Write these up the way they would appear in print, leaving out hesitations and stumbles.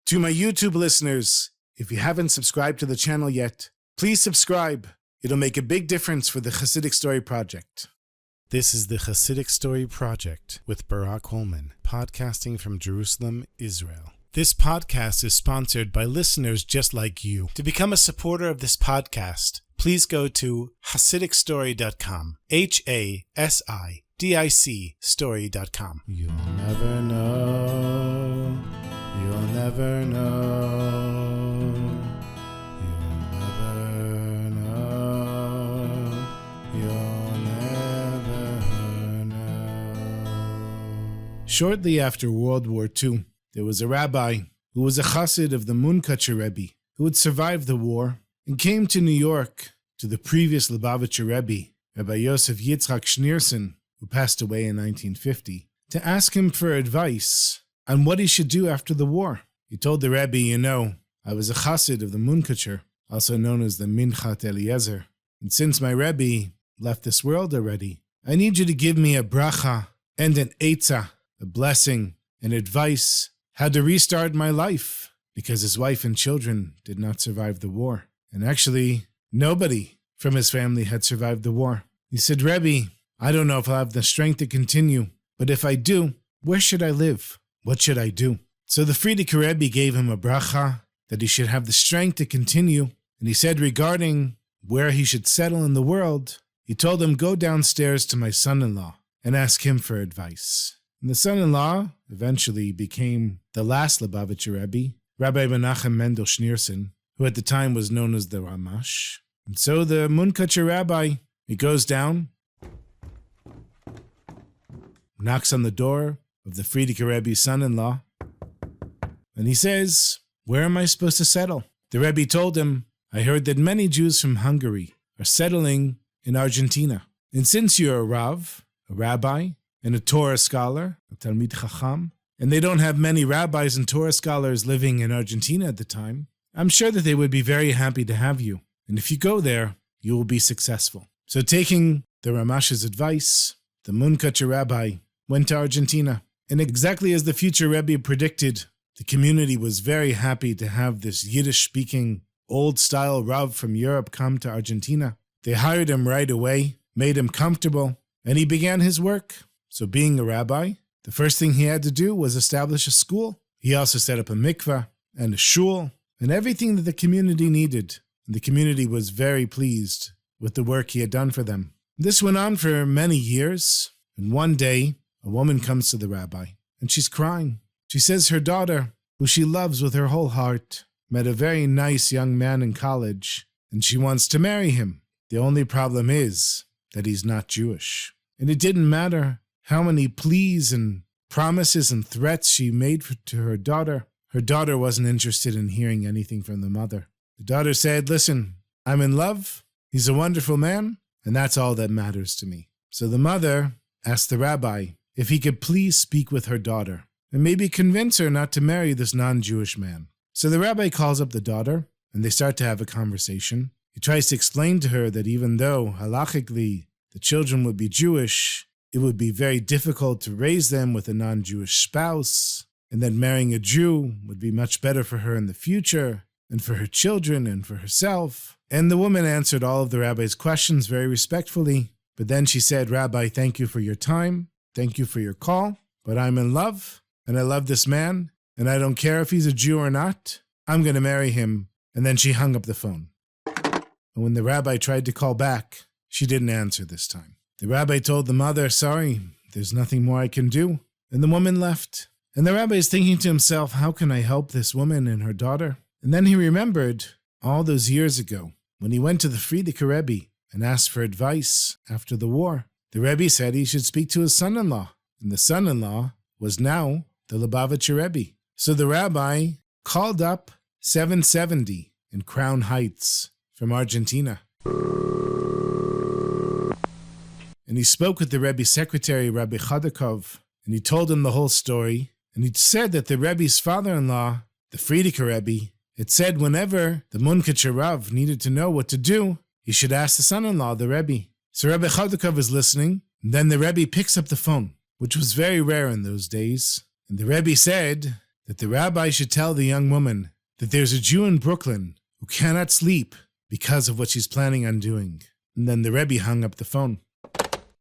To my YouTube listeners, if you haven't subscribed to the channel yet, please subscribe. It'll make a big difference for the Chassidic Story Project. This is the Chassidic Story Project with Barak Hullman, podcasting from Jerusalem, Israel. This podcast is sponsored by listeners just like you. To become a supporter of this podcast, please go to HasidicStory.com, HASIDIC story.com. You'll never know, you'll never know, you'll never know, you'll never know. Shortly after World War II, there was a rabbi who was a chassid of the Munkacher Rebbe who had survived the war and came to New York to the previous Lubavitcher Rebbe, Rabbi Yosef Yitzchak Schneerson, who passed away in 1950, to ask him for advice on what he should do after the war. He told the Rebbe, I was a chassid of the Munkacher, also known as the Minchat Eliezer, and since my Rebbe left this world already, I need you to give me a bracha and an eitzah, a blessing, and advice how to restart my life, because his wife and children did not survive the war. And actually, nobody from his family had survived the war. He said, Rebbe, I don't know if I'll have the strength to continue, but if I do, where should I live? What should I do? So the Frierdiker Rebbe gave him a bracha that he should have the strength to continue, and he said regarding where he should settle in the world, he told him, go downstairs to my son-in-law and ask him for advice. And the son-in-law eventually became the last Lubavitcher Rebbe, Rabbi Menachem Mendel Schneerson, who at the time was known as the Ramash. And so the Munkacher Rabbi, he goes down, knocks on the door of the Frierdiker Rebbe's son-in-law, and he says, where am I supposed to settle? The Rebbe told him, I heard that many Jews from Hungary are settling in Argentina. And since you're a Rav, a rabbi, and a Torah scholar, a Talmid Chacham, and they don't have many rabbis and Torah scholars living in Argentina at the time, I'm sure that they would be very happy to have you. And if you go there, you will be successful. So taking the Ramash's advice, the Munkacher Rabbi went to Argentina. And exactly as the future Rebbe predicted, the community was very happy to have this Yiddish-speaking, old-style Rav from Europe come to Argentina. They hired him right away, made him comfortable, and he began his work. So being a rabbi, the first thing he had to do was establish a school. He also set up a mikveh and a shul and everything that the community needed. And the community was very pleased with the work he had done for them. This went on for many years, and one day a woman comes to the rabbi and she's crying. She says her daughter, who she loves with her whole heart, met a very nice young man in college and she wants to marry him. The only problem is that he's not Jewish. And it didn't matter how many pleas and promises and threats she made to her daughter. Her daughter wasn't interested in hearing anything from the mother. The daughter said, listen, I'm in love, he's a wonderful man, and that's all that matters to me. So the mother asked the rabbi if he could please speak with her daughter and maybe convince her not to marry this non-Jewish man. So the rabbi calls up the daughter, and they start to have a conversation. He tries to explain to her that even though, halachically, the children would be Jewish, it would be very difficult to raise them with a non-Jewish spouse, and that marrying a Jew would be much better for her in the future, and for her children and for herself. And the woman answered all of the rabbi's questions very respectfully, but then she said, Rabbi, thank you for your time, thank you for your call, but I'm in love, and I love this man, and I don't care if he's a Jew or not, I'm going to marry him. And then she hung up the phone. And when the rabbi tried to call back, she didn't answer this time. The rabbi told the mother, sorry, there's nothing more I can do. And the woman left. And the rabbi is thinking to himself, how can I help this woman and her daughter? And then he remembered all those years ago when he went to the Frierdiker Rebbe and asked for advice after the war. The Rebbe said he should speak to his son-in-law. And the son-in-law was now the Lubavitcher Rebbe. So the rabbi called up 770 in Crown Heights from Argentina. And he spoke with the Rebbe's secretary, Rabbi Chodakov, and he told him the whole story. And he said that the Rebbe's father-in-law, the Frierdiker Rebbe, had said whenever the Munkacher Rav needed to know what to do, he should ask the son-in-law, the Rebbe. So Rabbi Chodakov is listening, and then the Rebbe picks up the phone, which was very rare in those days. And the Rebbe said that the rabbi should tell the young woman that there's a Jew in Brooklyn who cannot sleep because of what she's planning on doing. And then the Rebbe hung up the phone.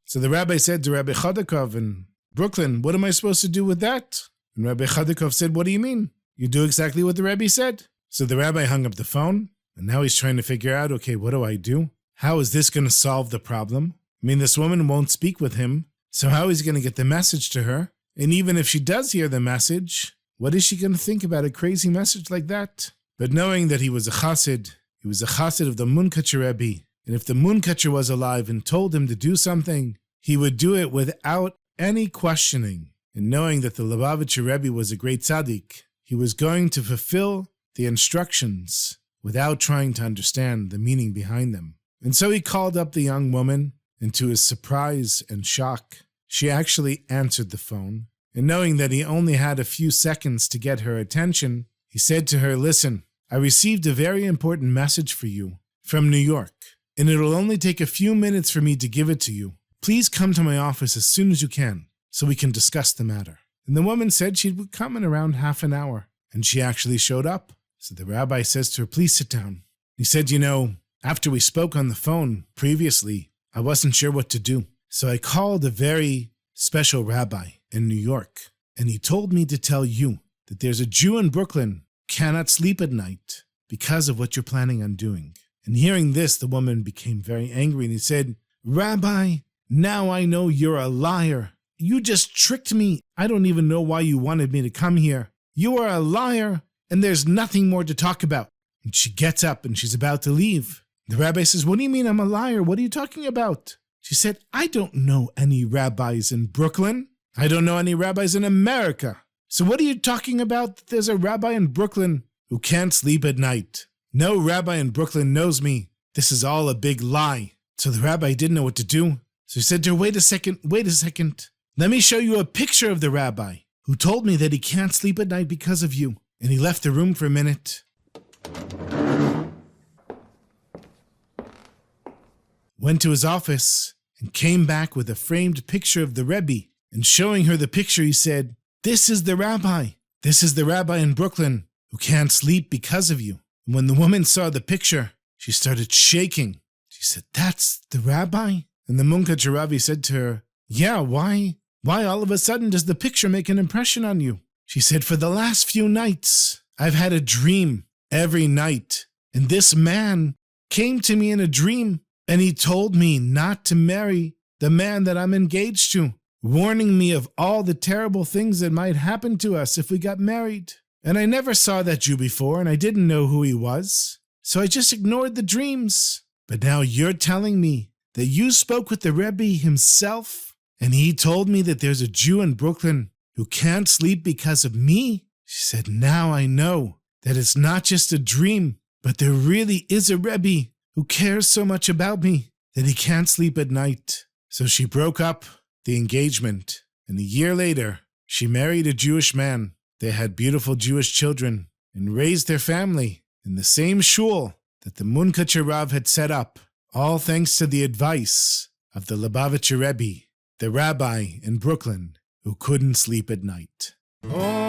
So the rabbi said to Rabbi Chodakov in Brooklyn, what am I supposed to do with that? And Rabbi Chodakov said, what do you mean? You do exactly what the Rebbe said. So the rabbi hung up the phone, and now he's trying to figure out, okay, what do I do? How is this going to solve the problem? I mean, this woman won't speak with him, so how is he going to get the message to her? And even if she does hear the message, what is she going to think about a crazy message like that? But knowing that he was a Chassid of the Munkatcher Rebbe, and if the Munkatcher was alive and told him to do something, he would do it without any questioning. And knowing that the Lubavitcher Rebbe was a great tzaddik, he was going to fulfill the instructions without trying to understand the meaning behind them. And so he called up the young woman, and to his surprise and shock, she actually answered the phone. And knowing that he only had a few seconds to get her attention, he said to her, listen, I received a very important message for you from New York, and it'll only take a few minutes for me to give it to you. Please come to my office as soon as you can, so we can discuss the matter. And the woman said she would come in around half an hour, and she actually showed up. So the rabbi says to her, please sit down. He said, after we spoke on the phone previously, I wasn't sure what to do. So I called a very special rabbi in New York, and he told me to tell you that there's a Jew in Brooklyn who cannot sleep at night because of what you're planning on doing. And hearing this, the woman became very angry, and he said, Rabbi, now I know you're a liar. You just tricked me. I don't even know why you wanted me to come here. You are a liar, and there's nothing more to talk about. And she gets up, and she's about to leave. The rabbi says, what do you mean I'm a liar? What are you talking about? She said, I don't know any rabbis in Brooklyn. I don't know any rabbis in America. So what are you talking about that there's a rabbi in Brooklyn who can't sleep at night? No rabbi in Brooklyn knows me. This is all a big lie. So the rabbi didn't know what to do. So he said to her, wait a second. Let me show you a picture of the rabbi who told me that he can't sleep at night because of you. And he left the room for a minute. Went to his office and came back with a framed picture of the Rebbe. And showing her the picture, he said, this is the rabbi. This is the rabbi in Brooklyn who can't sleep because of you. And when the woman saw the picture, she started shaking. She said, that's the rabbi? And the Munkatcher Rabbi said to her, yeah, why? Why all of a sudden does the picture make an impression on you? She said, for the last few nights, I've had a dream every night. And this man came to me in a dream, and he told me not to marry the man that I'm engaged to, warning me of all the terrible things that might happen to us if we got married. And I never saw that Jew before, and I didn't know who he was. So I just ignored the dreams. But now you're telling me that you spoke with the Rebbe himself, and he told me that there's a Jew in Brooklyn who can't sleep because of me? She said, now I know that it's not just a dream, but there really is a Rebbe who cares so much about me that he can't sleep at night. So she broke up the engagement, and a year later, she married a Jewish man. They had beautiful Jewish children and raised their family in the same shul that the Munkatcher Rav had set up, all thanks to the advice of the Lubavitcher Rebbe, the rabbi in Brooklyn who couldn't sleep at night. Oh.